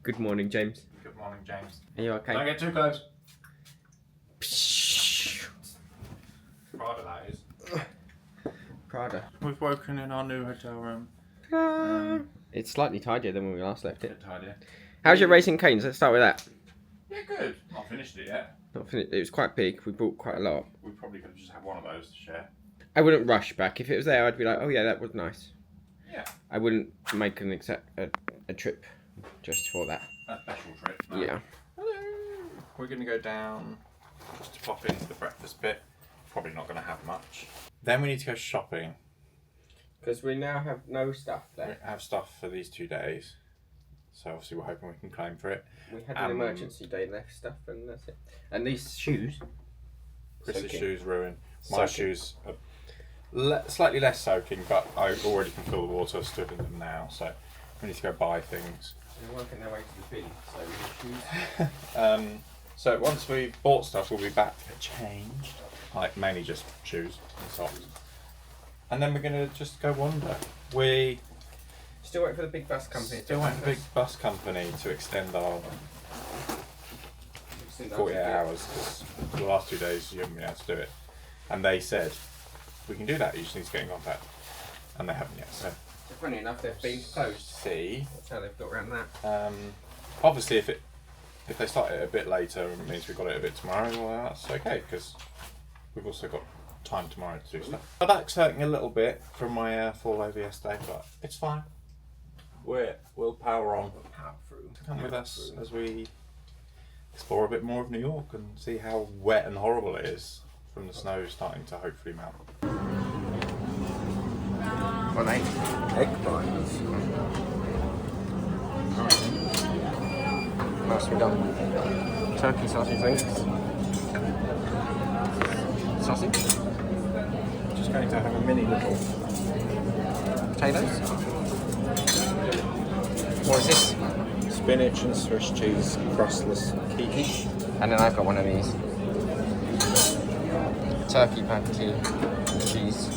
Good morning, James. Good morning, James. Are you okay? Don't get too close. Prada, that is. Prada. We've woken in our new hotel room. It's slightly tidier than when we last left A it. bit tidier. How's your Racing Canes? Let's start with that. Yeah, good. Not finished it yet. Not finished. It was quite big. We bought quite a lot. We probably could have just had one of those to share. I wouldn't rush back. If it was there, I'd be like, oh yeah, that was nice. Yeah. I wouldn't make a trip just for that. A special trip. No. Yeah. Hello. We're going to go down just to pop into the breakfast bit. Probably not going to have much. Then we need to go shopping. Because we now have no stuff We there. have stuff for these 2 days. So obviously we're hoping we can claim for it. We had an emergency day left stuff and that's it. And these shoes. Chris's Soaking. shoes ruined. My Soaking. shoes are slightly less soaking, but I already can feel the water stood in them now, so we need to go buy things. They're working their way to the bin, so these shoes. So once we've bought stuff, we'll be back to get changed. Like mainly just shoes and socks. And then we're going to just go wander. We Still waiting for the big bus company. still want a big bus company to extend our 48 hours, because the last 2 days you haven't been able to do it. And they said, we can do that, you just need to get in contact. And they haven't yet, so. So funny enough, they've been closed. See. That's how they've got around that. Obviously, if they start it a bit later, it means we've got it a bit tomorrow, well, that's okay, because we've also got time tomorrow to do stuff. My back's hurting a little bit from my fall over yesterday, but it's fine. We'll power on. Power through. Come with us as we explore a bit more of New York and see how wet and horrible it is from the snow starting to hopefully melt. What are they? Egg bites. What else have we done? Turkey sausage wings. Sausage. Just going to have a mini little. Potatoes. What is this? Spinach and Swiss cheese crustless quiche. And then I've got one of these. Turkey patty, cheese,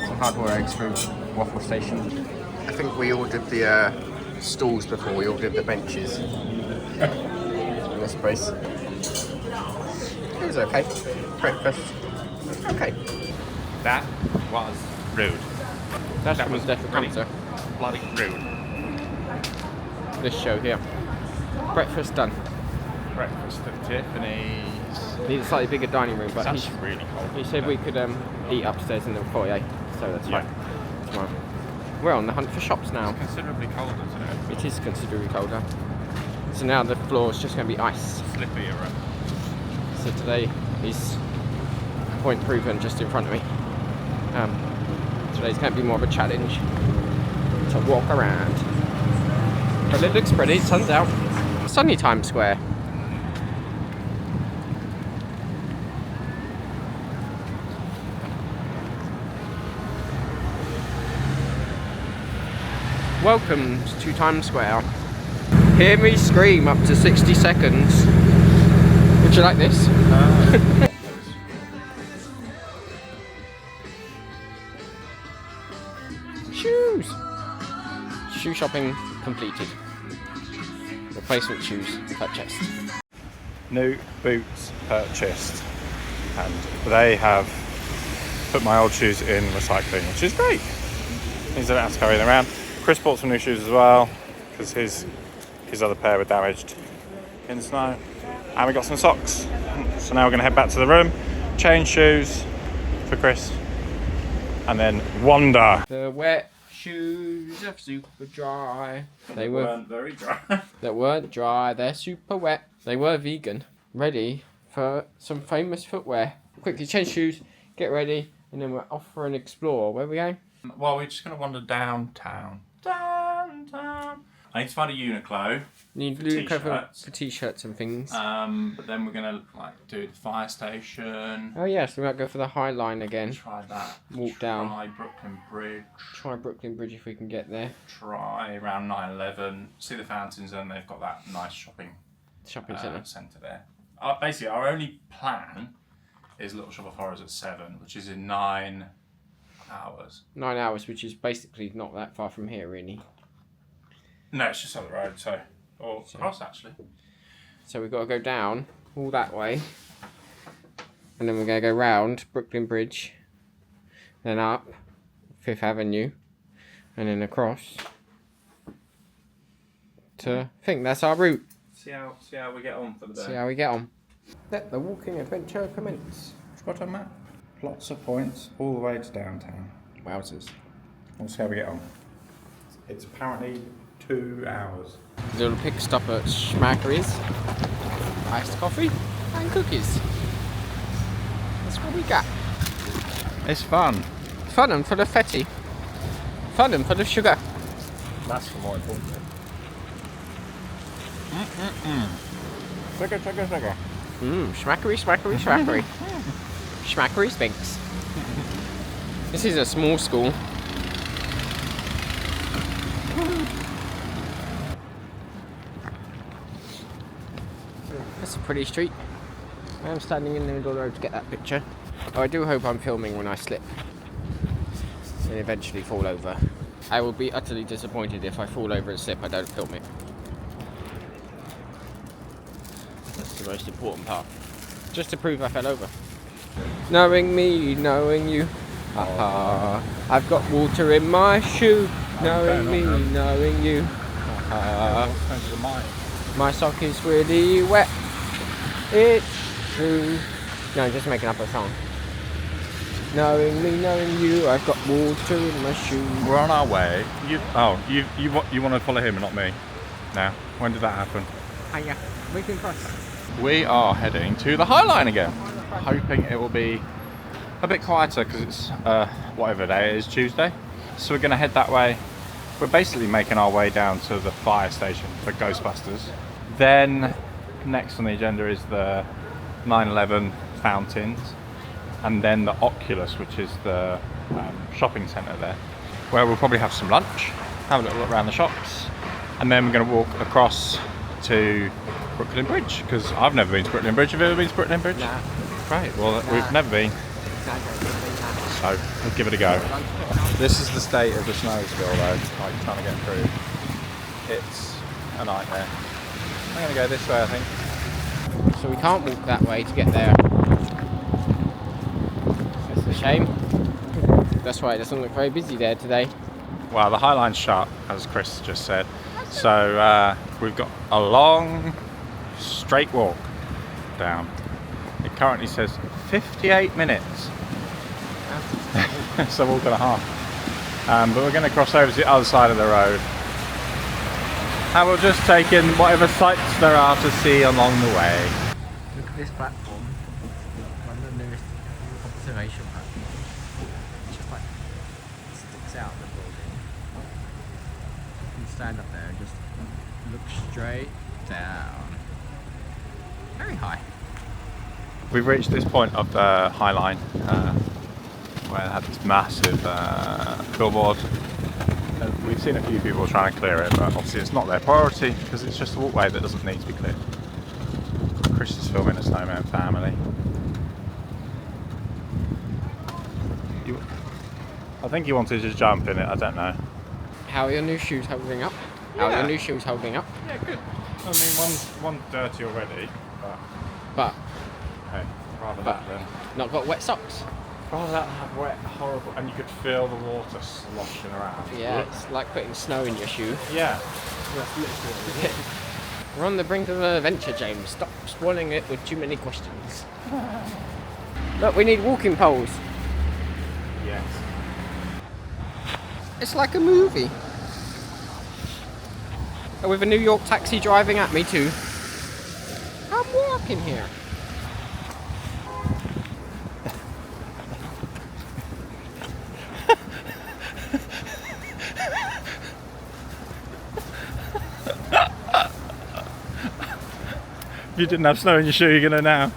some hardboiled eggs from Waffle Station. I think we ordered the stools before we ordered the benches in this place. It was okay. Breakfast. Okay. That was rude. That was definitely really bloody rude. this show here. Breakfast done. Breakfast at Tiffany's. Need a slightly bigger dining room, but That's really cold. he said we could eat upstairs in the foyer, so that's fine. Tomorrow. We're on the hunt for shops now. Considerably colder today. It is considerably colder. So now the floor is just going to be ice. Slippier. So today is point proven just in front of me. Today's going to be more of a challenge to walk around. But it looks pretty, sun's out. Sunny Times Square. Welcome to Times Square. Hear me scream up to 60 seconds. Would you like this? Shoes! Shoe shopping completed. Replacement shoes purchased. New boots purchased. And they have put my old shoes in recycling, which is great. Means I don't have to carry them around. Chris bought some new shoes as well, because his other pair were damaged in the snow. And we got some socks. So now we're going to head back to the room, change shoes for Chris, and then wander. The wet shoes are super dry. They weren't very dry. They weren't dry, they're super wet. They were vegan. Ready for some famous footwear. Quickly change shoes, get ready, and then we're off for an explore. Where are we going? Well, we're just going to wander downtown. Downtown. I need to find a Uniqlo. Need for blue cover t-shirts. for t-shirts and things. But then we're going to do the fire station. Oh yes, we might go for the High Line again. Try that. Walk down. Try Brooklyn Bridge. Try Brooklyn Bridge if we can get there. Try around 9/11. See the fountains, and they've got that nice shopping Shopping centre. centre there. Basically, our only plan is Little Shop of Horrors at 7, which is in 9 hours. 9 hours, which is basically not that far from here, really. No, it's just up the road, so Or cross, actually. So we've got to go down all that way. And then we're going to go round Brooklyn Bridge. Then up 5th Avenue. And then across to, I think that's our route. See how we get on for the day. See how we get on. Let the walking adventure commence. It's got a map. Lots of points all the way to downtown. Wowzers. We'll see how we get on. It's apparently 2 hours. Little pit stop at Schmackary's. Iced coffee and cookies. That's what we got. It's fun. Fun and full of fatty. Fun and full of sugar. That's the more important thing. Sugar. Schmackary. Schmackary Spinks. This is a small school. That's a pretty street. I am standing in the middle of the road to get that picture. Oh, I do hope I'm filming when I slip and eventually fall over. I will be utterly disappointed if I fall over and slip. I don't film it. That's the most important part. Just to prove I fell over. Knowing me, knowing you. Ha I've got water in my shoe. Knowing me, knowing you. My sock is really wet. It's true. No, I'm just making up a song. Knowing me, knowing you, I've got water in my shoe. We're on our way. You want to follow him and not me? Now, when did that happen? Hiya, we can cross. We are heading to the High Line again. Hoping it will be a bit quieter because it's whatever day it is, Tuesday. So we're going to head that way. We're basically making our way down to the fire station for Ghostbusters. Then next on the agenda is the 9/11 fountains, and then the Oculus, which is the shopping centre there, where we'll probably have some lunch, have a little look around the shops, and then we're going to walk across to Brooklyn Bridge, because I've never been to Brooklyn Bridge. Have you ever been to Brooklyn Bridge? Nah. Great, well we've never been, so we'll give it a go. This is the state of the Snowstorm though, like trying to get through. It's a nightmare. I'm going to go this way, I think. So we can't walk that way to get there. It's a shame. That's why it doesn't look very busy there today. Well, the High Line's shut, as Chris just said. So we've got a long, straight walk down. It currently says 58 minutes. It's a walk and a half. But we're going to cross over to the other side of the road. And we'll just take in whatever sights there are to see along the way. Look at this platform. One of the newest observation platforms. It just like sticks out the building. You can stand up there and just look straight down. Very high. We've reached this point of the High Line where it had this massive billboard. We've seen a few people trying to clear it, but obviously it's not their priority because it's just a walkway that doesn't need to be cleared. Chris is filming a snowman family. I think he wanted to jump in it, I don't know. How are your new shoes holding up? How are your new shoes holding up? Yeah, good. I mean, one's dirty already, But hey, rather that than... not got wet socks. Rather that have wet, horrible, and you could feel the water sloshing around. Yeah, it's like putting snow in your shoe. Yeah. That's literally it. We're on the brink of an adventure, James. Stop spoiling it with too many questions. Look, we need walking poles. Yes. It's like a movie. And with a New York taxi driving at me too. I'm walking here. If you didn't have snow in your shoe, you're gonna now.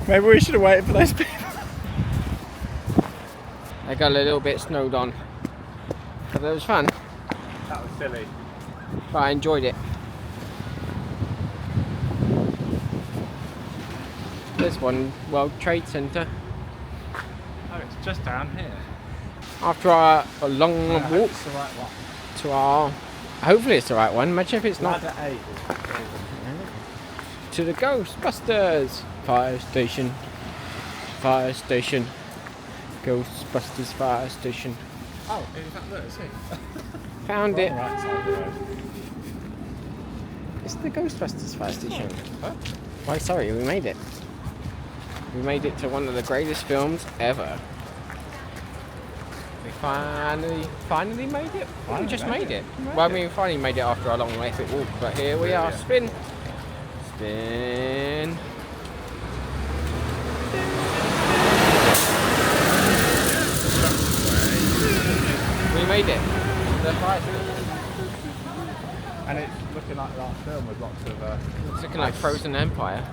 Maybe we should have waited for those people. I got a little bit snowed on. But it was fun. That was silly. But I enjoyed it. There's one World Trade Center. Oh, it's just down here. After a long I hope walk it's the right one. to our... Hopefully it's the right one. Imagine if it's not. Ladder 8 is To the Ghostbusters fire station. Fire station. Ghostbusters fire station. Oh, is that there? See? Found it. Right side of the road. It's the Ghostbusters fire station. Huh? Why, sorry, we made it. We made it to one of the greatest films ever. We finally made it. We just made it. Well, I mean, we finally made it after a long epic walk, but here we are. Spin. Spin. We made it. The fire station. And it's looking like that film with lots of It's looking like Frozen Empire.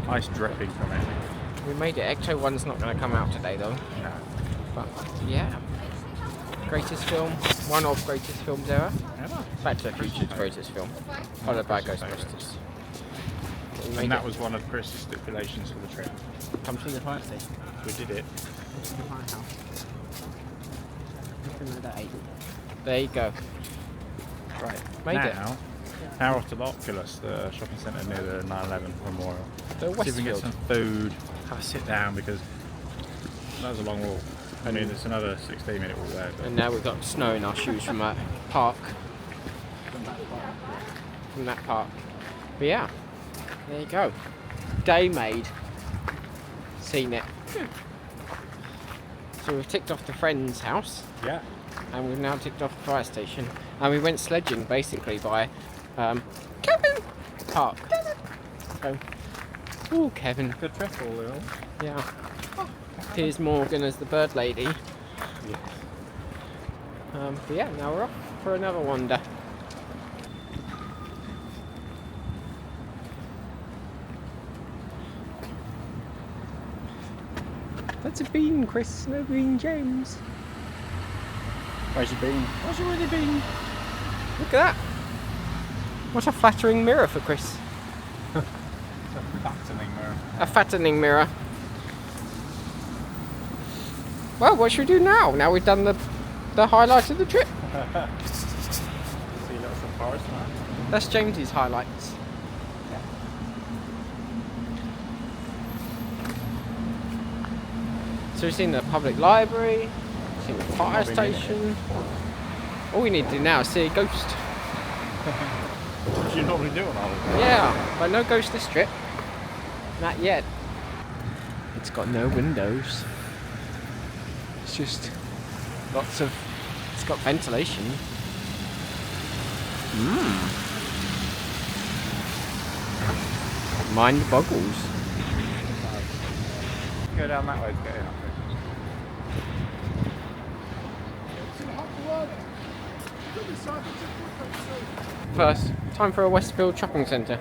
ice dripping from it. We made it. Ecto 1's not going to come out today though. No. But yeah. Greatest film. One of greatest films ever. Ever. Back to the Future's greatest film. Followed by Ghostbusters. We made And that it. was one of Chris's stipulations for the trip. Come to the fire station. We did it. The firehouse. There you go. Right. Made it. Now off to the Oculus, the shopping centre near the 9/11 Memorial. The See if we can get Westfield. some food, have a sit down because that was a long walk. I mean, it's another 16-minute walk there. But And now we've got snow in our shoes from that park. From that park. But yeah, there you go. Day made. Seen it. So we've ticked off the friend's house, yeah, and we've now ticked off the fire station. And we went sledging basically by Kevin Park. So, ooh, Kevin. good trip all in all. Yeah. Piers Morgan as the bird lady. Yeah. But yeah, now we're off for another wander. That's a bean, Chris, no bean, James. Where's your bean? What's your really bean? Look at that. What a flattering mirror for Chris. Fattening mirror. A fattening mirror. Well, what should we do now? Now we've done the highlights of the trip. See lots of forest now. That's James's highlights. So we've seen the public library, seen the fire station. All we need to do now is see a ghost. What do you normally do on holiday? Yeah, but no ghost this trip. Not yet. It's got no windows. It's just lots of... It's got ventilation. Mind boggles. Go down that way to get in, I think. First, time for a Westfield shopping centre.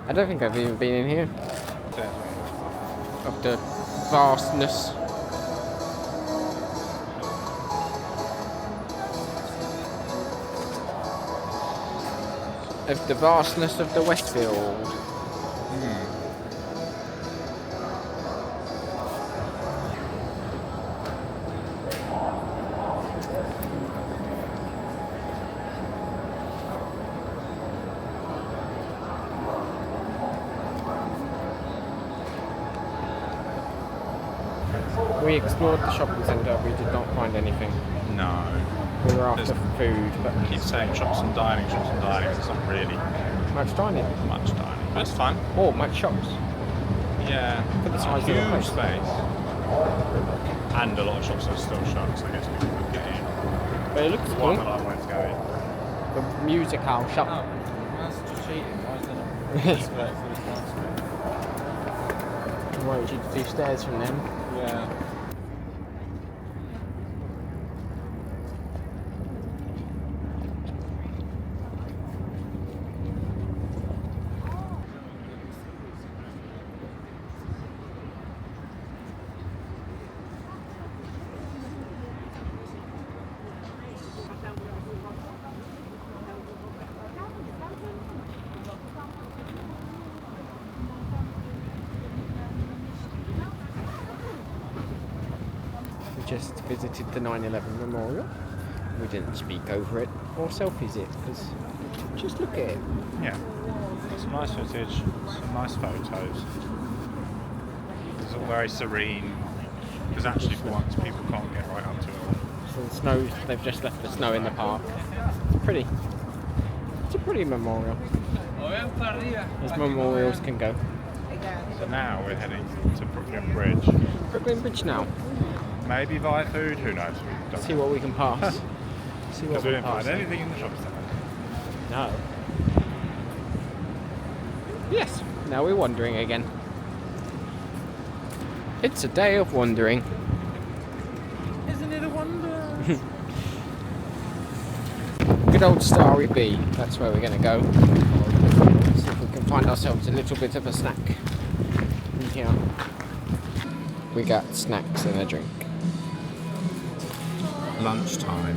I don't think I've even been in here. Of the vastness. Of the vastness of the Westfield. We explored the shopping centre, we did not find anything. No. We were after food, but I keep saying shops and dining, it's not really much dining. much dining. But it's fun. Or much shops. Yeah. For the size of the huge place. space. And a lot of shops are still shut, so I guess people could get in. But it looks The cool. one that I went to go in. The music hall shop. That's just cheating. Why is there not I wanted you to do stairs from them. Yeah. just visited the 9/11 memorial. We didn't speak over it or selfies it, because just look at it. Yeah. Some nice footage, some nice photos. It's all very serene, because actually for once people can't get right up to it. So the snow, they've just left the snow in the park. It's pretty. It's a pretty memorial. As memorials can go. So now we're heading to Brooklyn Bridge. Brooklyn Bridge now. Maybe buy food, who knows? See what we can pass. See what Because we didn't pass. find anything in the shops there. No. Yes, now we're wandering again. It's a day of wandering. Isn't it a wonder? Good old Starry B, that's where we're going to go. See if we can find ourselves a little bit of a snack in here. We got snacks and a drink. Lunchtime.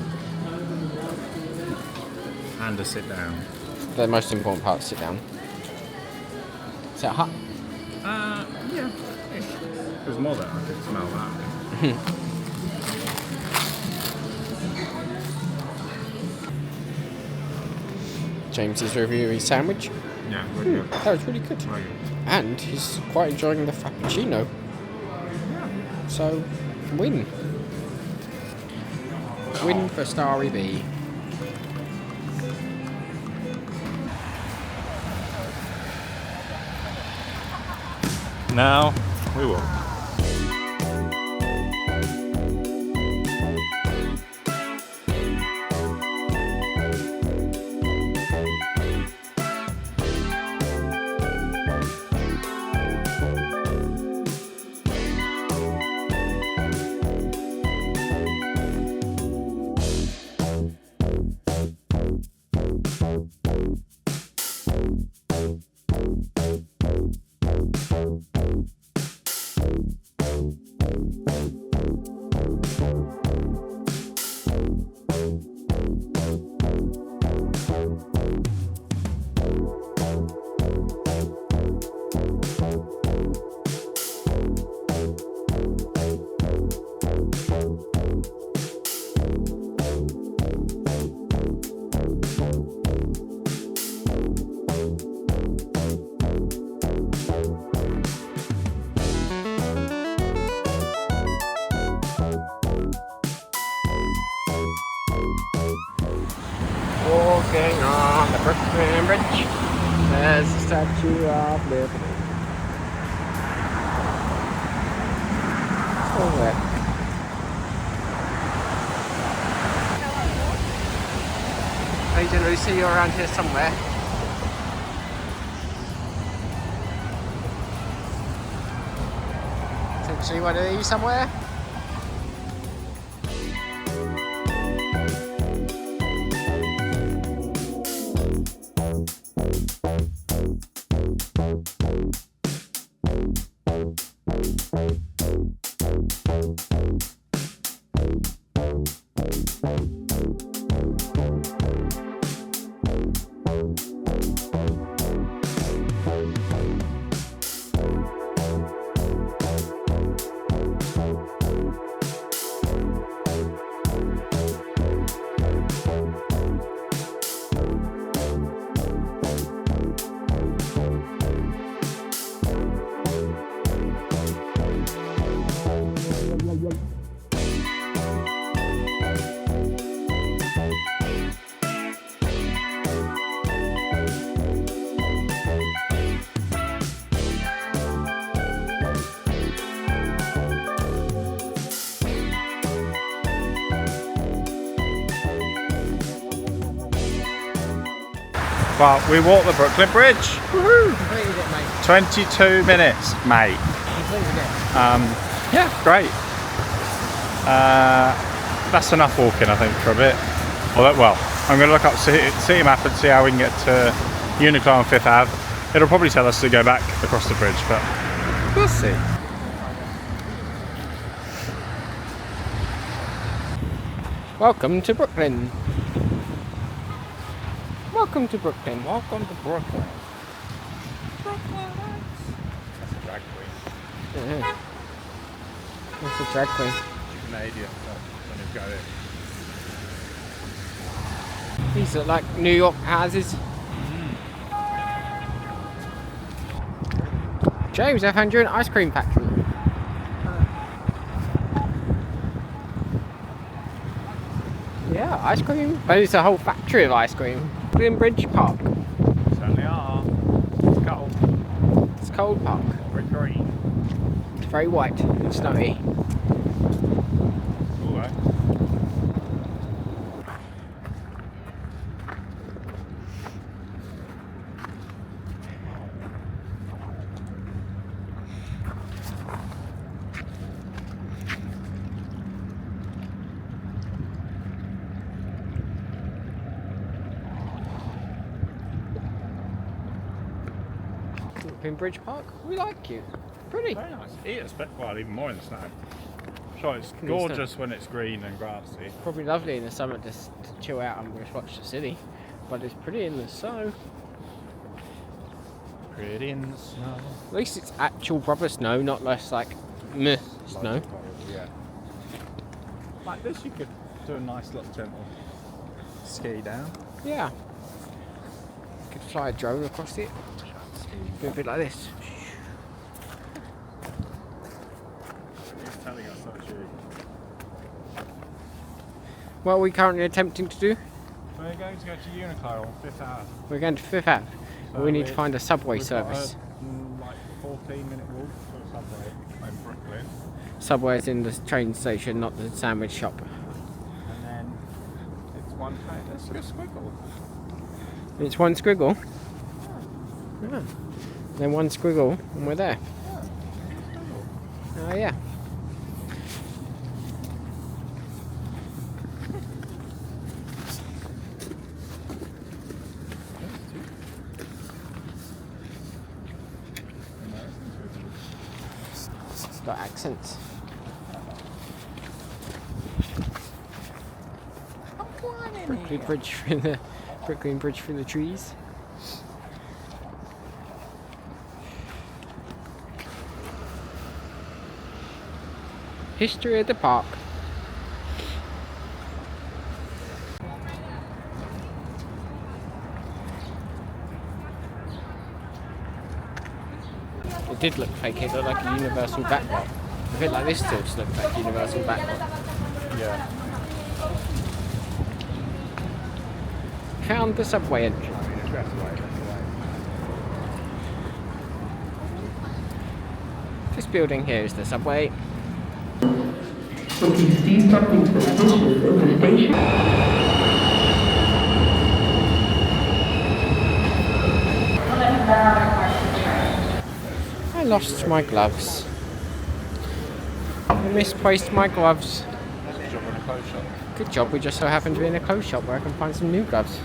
And a sit down. The most important part is sit down. Is that hot? Yeah. There's more that I could smell that. James's review of his sandwich. Yeah, really good. That was really good. Very good. And he's quite enjoying the frappuccino. So, win. Win for Starry B. Now we will. Walking on the Brooklyn Bridge, there's the Statue of Liberty. Somewhere. I generally see you around here somewhere. Potentially one of these somewhere. Well, we walked the Brooklyn Bridge. Woohoo! Completed it, mate. 22 minutes, mate. Completed it. Yeah, great. That's enough walking, I think, for a bit. Well, I'm going to look up City Map and see how we can get to Uniqlo on 5th Ave. It'll probably tell us to go back across the bridge, but we'll see. Welcome to Brooklyn. Welcome to Brooklyn. Welcome to Brooklyn. Brooklyn. That's a drag queen. That's a drag queen. You can Canadian, so when you go in. These look like New York houses. James, I found you an ice cream factory. Yeah, ice cream. But it's a whole factory of ice cream. Brooklyn Bridge Park. Certainly are. It's cold. It's cold park. Very green. It's very white and snowy. All right. Brooklyn Bridge Park. We like you. Pretty. Very nice. It's well, even more in the snow. Sure, it's In the gorgeous snow. when it's green and grassy. Probably lovely in the summer just to chill out and just watch the city. But it's pretty in the snow. Pretty in the snow. At least it's actual proper snow, not less like meh snow. Yeah. Like this, you could do a nice little gentle ski down. Yeah. Could fly a drone across it. Do a bit like this. He's telling us not to. What are we currently attempting to do? We're going to go to Uniqlo on 5th Ave. We're going to Fifth Ave. So We need to find a subway we've got service. a, like 14-minute walk to a subway in Brooklyn, Subway's in the train station, not the sandwich shop. and then it's one train. Let's go squiggle. It's one squiggle. Yeah. Then one squiggle and we're there. Oh yeah. It's got accents. Brooklyn Bridge through the Brooklyn Bridge through the trees. History of the park. It did look fake, it looked like a universal backdrop. A bit like this still just looked like universal backdrop. Yeah. Found the subway entrance. That's right. This building here is the subway. If you see something suspicious in the station, I lost my gloves. I misplaced my gloves. Good job in a clothes shop. Good job, we just so happen to be in a clothes shop where I can find some new gloves.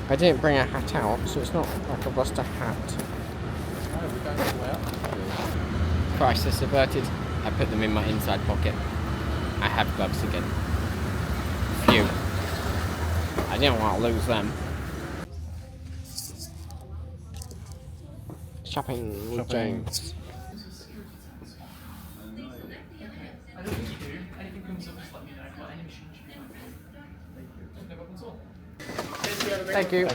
I didn't bring a hat out, so it's not like I've lost a hat. Oh, we're going all the way up. Crisis averted. I put them in my inside pocket. I have gloves again. Phew. I didn't want to lose them. Shopping with James. Thank you.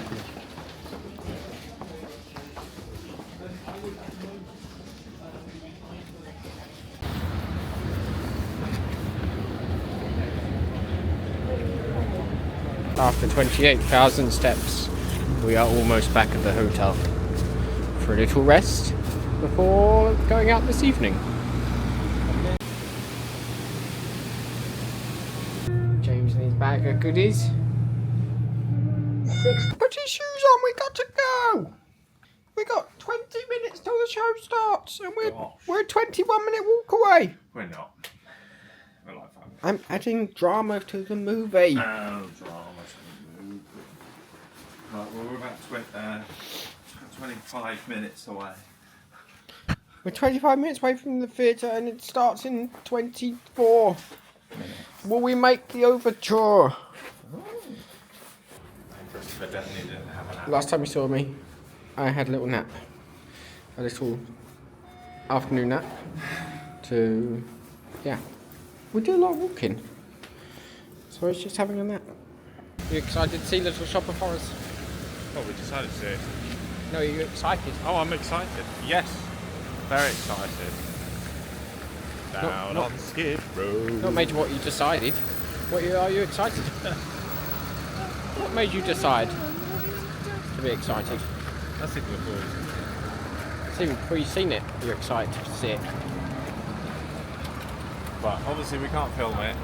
After 28,000 steps, we are almost back at the hotel for a little rest before going out this evening. James and his bag of goodies. Put his shoes on, we got to go! We got 20 minutes till the show starts and we're a 21-minute walk away. We're not. We're like fun. I'm adding drama to the movie. Oh, drama to the movie. Right, well, we're about 25 minutes away. We're 25 minutes away from the theatre and it starts in 24. Will we make the overture? But definitely didn't have an app. Last time you saw me, I had a little nap. A little afternoon nap. to, yeah, we do a lot of walking. So it's just having a nap. You excited to see Little Shop of Horrors? Oh, we decided to see it. No, are you excited? Oh, I'm excited. Yes, very excited. Down not- on Skid Row. Not made what you decided. Are you excited? What made you decide to be excited? That's it before. It's even before you've seen it, you're excited to see it. But obviously we can't film it.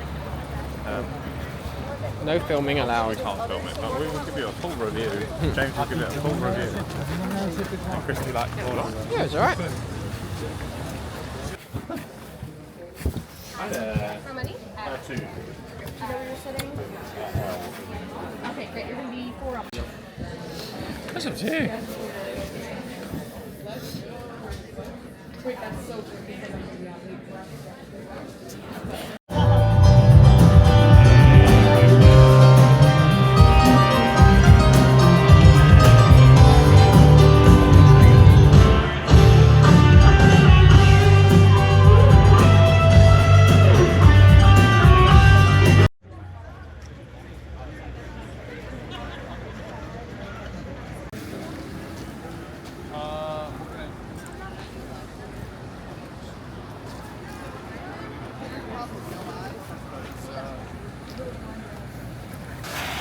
No filming We allowed. can't film it, but we will give you a full review. James will give it a full review. And Christy like to hold on. Yeah, it's alright. Hi there. How many? 2. Do you know where you're sitting? Okay, great. You're going to be 4 up. That's up to you. Wait, that's so good.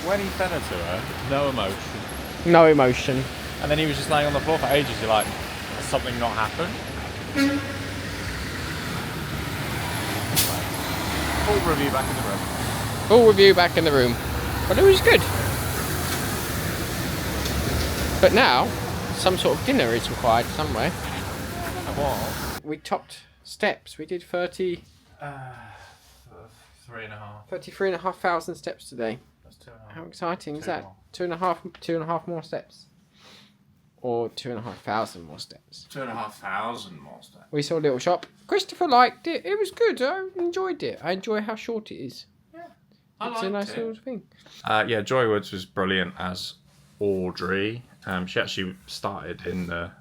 When he said it to her, no emotion. No emotion. And then he was just laying on the floor for ages. You're like, has something not happened? Full review back in the room. Full review back in the room. But it was good. But now, some sort of dinner is required somewhere. What? We topped steps. We did 3.5. 33,500 steps today. That's 2.5. How exciting is Two that? more. 2.5 more steps. Or 2,500 more steps. 2,500 more steps. We saw Little Shop. Christopher liked it. It was good. I enjoyed it. I enjoy how short it is. It's a nice little thing. Yeah, Joy Woods was brilliant as Audrey. She actually started in the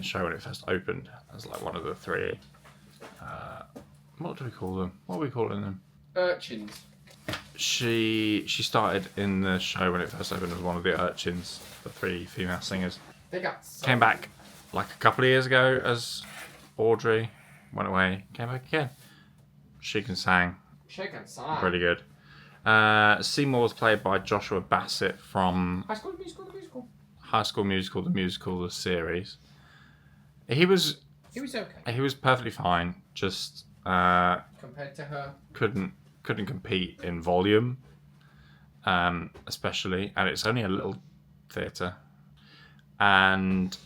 show when it first opened as like one of the 3. What do we call them? What are we calling them? Urchins. She started in the show when it first opened as one of the urchins, the 3 female singers. They got Came back like a couple of years ago as Audrey, went away, came back again. She can sing, really good. Seymour was played by Joshua Bassett from High School Musical, the musical. High School Musical, the musical, the series. He was okay. he was perfectly fine, just Compared to her. couldn't compete in volume, especially, and it's only a little theatre, and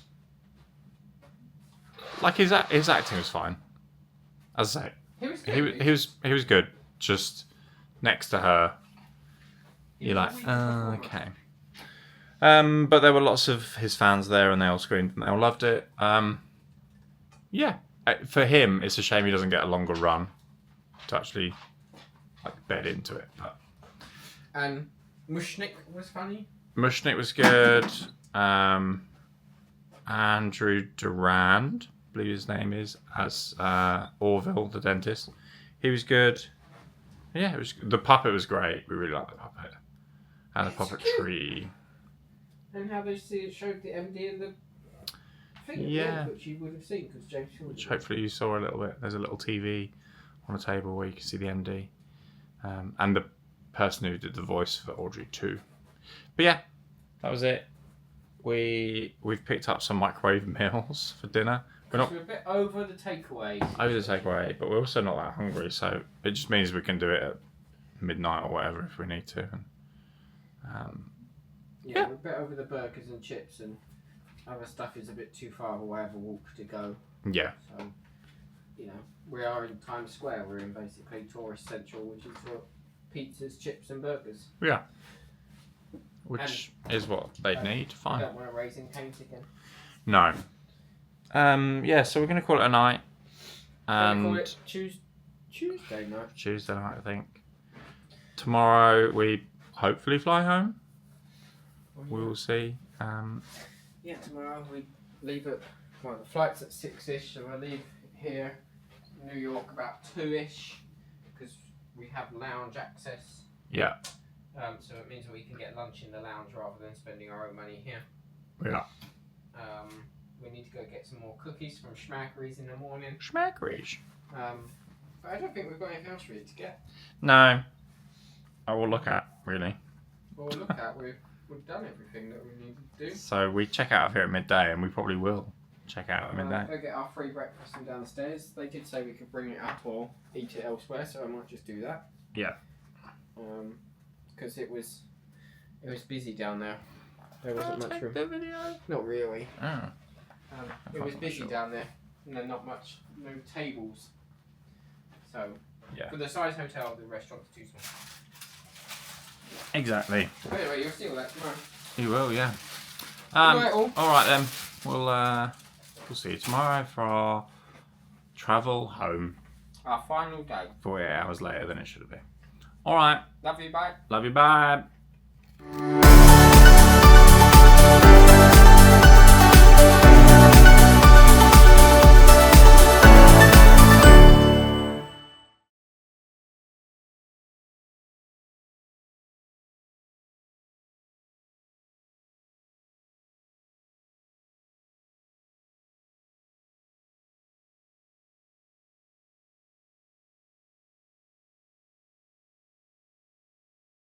like his acting was fine. As I say, he was good. Just next to her, you're like, okay. But there were lots of his fans there, and they all screamed and they all loved it. Yeah, for him, it's a shame he doesn't get a longer run to actually like bed into it. But And Mushnik was funny. Mushnik was good. Andrew Durand, I believe his name is, as Orville, the dentist. He was good. Yeah, it was. The puppet was great. We really liked the puppet and the puppetry. And how they showed the MD and the thing Yeah. which you would have seen because James Shaw. Which hopefully you saw a little bit. There's a little TV on a table where you can see the MD and the person who did the voice for Audrey too. But yeah, that was it. We've picked up some microwave meals for dinner. We're We're a bit over the takeaway. over the takeaway, but we're also not that hungry, so it just means we can do it at midnight or whatever if we need to. And, Yeah, we're a bit over the burgers and chips, and other stuff is a bit too far of a way of a walk to go. yeah, So, you know, we are in Times Square. We're in basically tourist central, which is for pizzas, chips, and burgers. yeah. Which is what they need. I Fine. don't want to Raising Cane's again. No. Yeah, so we're going to call it a night. Call And it Tuesday night. Tuesday night, I think. Tomorrow we hopefully fly home. We will see. Yeah, tomorrow we leave at, well, the flight's at 6ish, so we'll leave here New York about 2ish because we have lounge access. Yeah. So it means that we can get lunch in the lounge rather than spending our own money here. Yeah. We need to go get some more cookies from Schmackary's in the morning. Schmackary. But I don't think we've got anything else really to get. No. I will look at, really. Well, look at, we've done everything that we need to do. So we check out of here at midday, and we probably will check out at midday. Go get our free breakfast from downstairs. They did say we could bring it up or eat it elsewhere, so I might just do that. Yeah. Because it was busy down there. There wasn't much room. The video. Not really. Oh. It was busy down there. No, not much. No tables. So, Yeah. for the size hotel, the restaurant's too small. Exactly. But anyway, you'll see all that tomorrow. You will, yeah. Right, all. All right then. We'll see you tomorrow for our travel home. Our final day. 48 hours later than it should have been. All right. Love you, bye. Love you. Bye.